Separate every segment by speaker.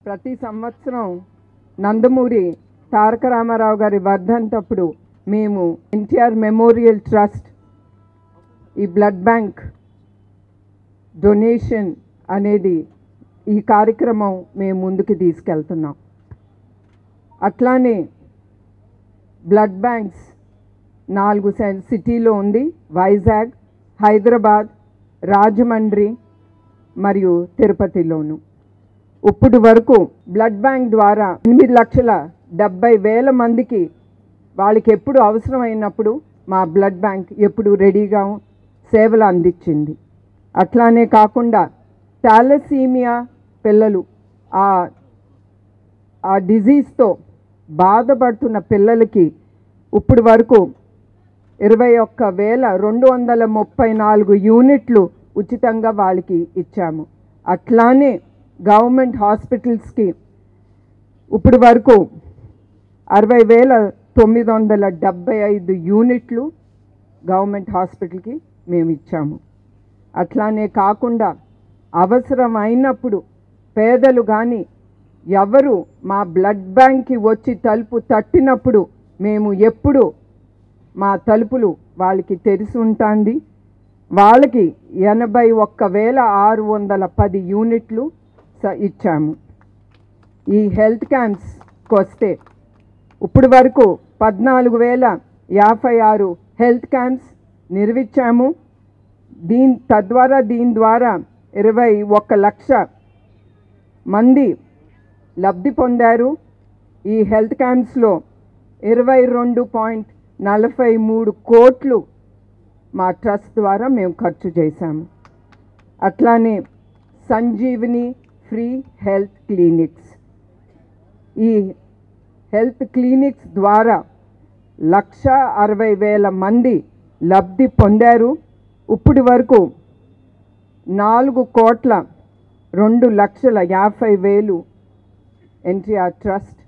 Speaker 1: ప్రతి సంవత్సరం నందమూరి తారక రామారావు గారి వర్ధంతప్పుడు మేము ఎన్టీఆర్ మెమోరియల్ ట్రస్ట్ ఈ బ్లడ్ బ్యాంక్ డొనేషన్ అనేది ఈ కార్యక్రమం మేము ముందుకు తీసుకెళ్తున్నాం. అట్లానే బ్లడ్ బ్యాంక్స్ 4 సిటీలో ఉంది. వైజాగ్, హైదరాబాద్, రాజమండ్రి మరియు తిరుపతిలోను. ఇప్పుడు వరకు బ్లడ్ బ్యాంక్ ద్వారా 8,70,000 మందికి వాళ్ళకి ఎప్పుడు అవసరమైనప్పుడు మా బ్లడ్ బ్యాంక్ ఎప్పుడు రెడీగా సేవలు అందించింది. అట్లానే కాకుండా థాలసీమియా పిల్లలు ఆ డిజీజ్తో బాధపడుతున్న పిల్లలకి ఇప్పుడు వరకు 21,234 యూనిట్లు ఉచితంగా వాళ్ళకి ఇచ్చాము. అట్లానే గవర్నమెంట్ హాస్పిటల్స్కి ఇప్పుడు వరకు 60,975 యూనిట్లు గవర్నమెంట్ హాస్పిటల్కి మేము ఇచ్చాము. అట్లానే కాకుండా అవసరమైనప్పుడు పేదలు కానీ ఎవరు మా బ్లడ్ బ్యాంక్కి వచ్చి తలుపు తట్టినప్పుడు మేము ఎప్పుడు మా తలుపులు వాళ్ళకి తెరిచి ఉంటుంది. వాళ్ళకి 81,610 యూనిట్లు ఇచ్చాము. ఈ హెల్త్ క్యాంప్స్కి వస్తే ఇప్పుడు వరకు 14,056 హెల్త్ క్యాంప్స్ నిర్మించాము. దీని ద్వారా 21 లక్ష మంది లబ్ధి పొందారు. ఈ హెల్త్ క్యాంప్స్లో 22.43 కోట్లు మా ట్రస్ట్ ద్వారా మేము ఖర్చు చేశాము. అట్లానే సంజీవిని ఫ్రీ హెల్త్ క్లినిక్స్, ఈ హెల్త్ క్లినిక్స్ ద్వారా 1,60,000 మంది లబ్ధి పొందారు. ఇప్పుడు వరకు 4,02,50,000 ఎన్టీఆర్ ట్రస్ట్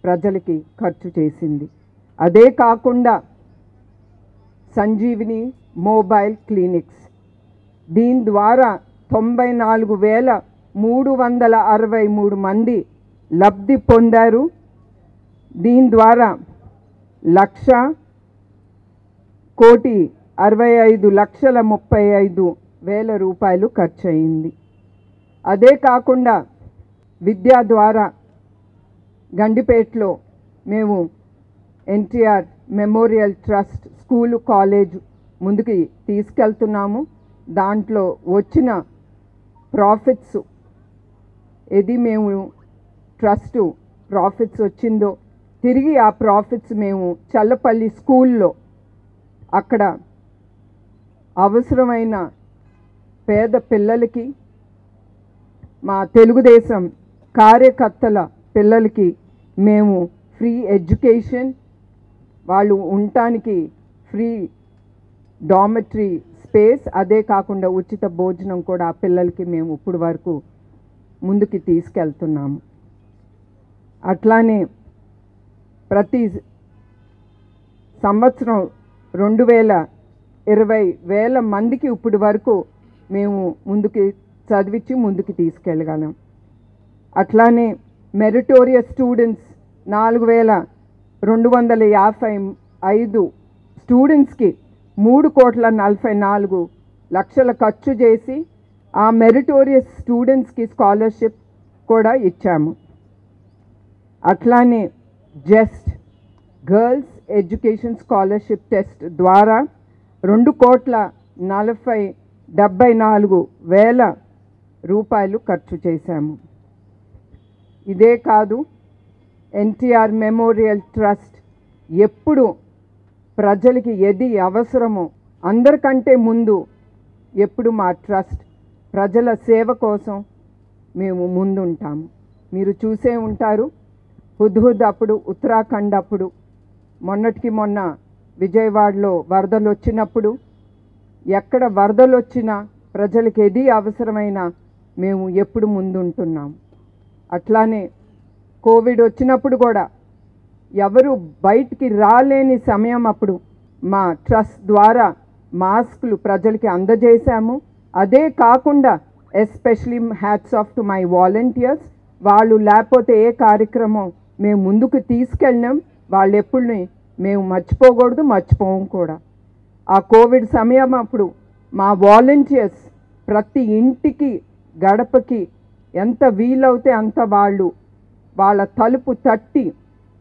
Speaker 1: ప్రజలకి ఖర్చు చేసింది. అదే కాకుండా సంజీవిని మొబైల్ క్లినిక్స్, దీని ద్వారా 94,363 మంది లబ్ధి పొందారు. దీని ద్వారా 1,65,35,35,000 రూపాయలు ఖర్చు అయింది. అదే కాకుండా విద్యా ద్వారా గండిపేటలో మేము NTR memorial trust school college ముందుకి తీసుకెళ్తున్నాము. దాంట్లో వచ్చిన ప్రాఫిట్స్ ఏది మేము ట్రస్ట్ ప్రాఫిట్స్ వచ్చిందో తిరిగి ఆ ప్రాఫిట్స్ మేము చల్లపల్లి స్కూల్లో అక్కడ అవసరమైన పేద పిల్లలకి, మా తెలుగుదేశం కార్యకర్తల పిల్లలకి మేము ఫ్రీ ఎడ్యుకేషన్, వాళ్ళు ఉండటానికి ఫ్రీ డార్మెటరీ స్పేస్, అదే కాకుండా ఉచిత భోజనం కూడా ఆ పిల్లలకి మేము ఇప్పుడు వరకు ముందుకి తీసుకెళ్తున్నాము. అట్లానే ప్రతి సంవత్సరం 2,20,000 మందికి ఇప్పుడు వరకు మేము ముందుకి చదివించి ముందుకు తీసుకెళ్ళగలం. అట్లానే మెరిటోరియస్ స్టూడెంట్స్ 4,255 స్టూడెంట్స్కి 3,44,00,000 ఖర్చు చేసి ఆ మెరిటోరియస్ స్టూడెంట్స్కి స్కాలర్షిప్ కూడా ఇచ్చాము. అట్లానే just girls education scholarship test ద్వారా 2,74,000 రూపాయలు ఖర్చు చేశాము. ఇదే కాదు, ఎన్టీఆర్ మెమోరియల్ ట్రస్ట్ ఎప్పుడు ప్రజలకి ఏది అవసరమో అందరికంటే ముందు ఎప్పుడు మా ట్రస్ట్ ప్రజల సేవ కోసం మేము ముందుంటాము. మీరు చూసే ఉంటారు, హుద్హుద్ అప్పుడు, ఉత్తరాఖండ్ అప్పుడు, మొన్నటికి మొన్న విజయవాడలో వరదలు వచ్చినప్పుడు, ఎక్కడ వరదలు వచ్చినా ప్రజలకు ఏది అవసరమైనా మేము ఎప్పుడు ముందుంటున్నాము. అట్లానే కోవిడ్ వచ్చినప్పుడు కూడా ఎవరు బయటికి రాలేని సమయం అప్పుడు మా ట్రస్ట్ ద్వారా మాస్కులు ప్రజలకి అందజేశాము. అదే కాకుండా especially hats off to my volunteers, వాళ్ళు లేకపోతే ఏ కార్యక్రమం మేము ముందుకు తీసుకెళ్ళినాం వాళ్ళు ఎప్పుడు మేము మర్చిపోకూడదు, మర్చిపోము కూడా. ఆ కోవిడ్ సమయం అప్పుడు మా వాలంటీర్స్ ప్రతి ఇంటికి గడపకి ఎంత వీలవుతే అంత వాళ్ళ తలుపు తట్టి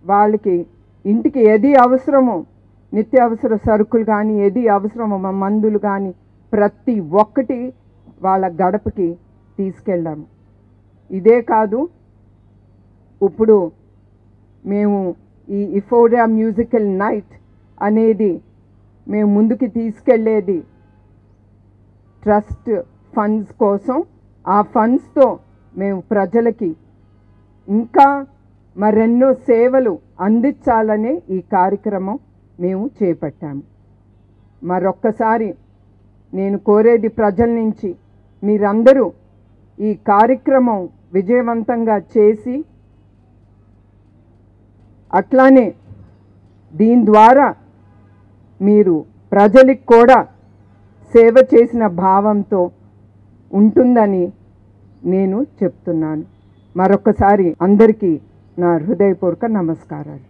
Speaker 1: వాళ్ళకి ఇంటికి ఏది అవసరమో నిత్యావసర సరుకులు కానీ ఏది అవసరమో మందులు కానీ ప్రతి ఒక్కటి వాళ్ళ గడపకి తీసుకెళ్ళాము. ఇదే కాదు, ఇప్పుడు మేము ఈ ఇఫోరియా మ్యూజికల్ నైట్ అనేది మేము ముందుకు తీసుకెళ్ళేది ట్రస్ట్ ఫండ్స్ కోసం. ఆ ఫండ్స్తో మేము ప్రజలకి ఇంకా మరెన్నో సేవలు అందించాలనే ఈ కార్యక్రమం మేము చేపట్టాము. మరొక్కసారి నేను కోరేది ప్రజల నుంచి, మీరందరూ ఈ కార్యక్రమం విజయవంతంగా చేసి అట్లానే దీని ద్వారా మీరు ప్రజలకు కూడా సేవ చేసిన భావంతో ఉంటుందని నేను చెప్తున్నాను. మరొకసారి అందరికీ నా హృదయపూర్వక నమస్కారాలు.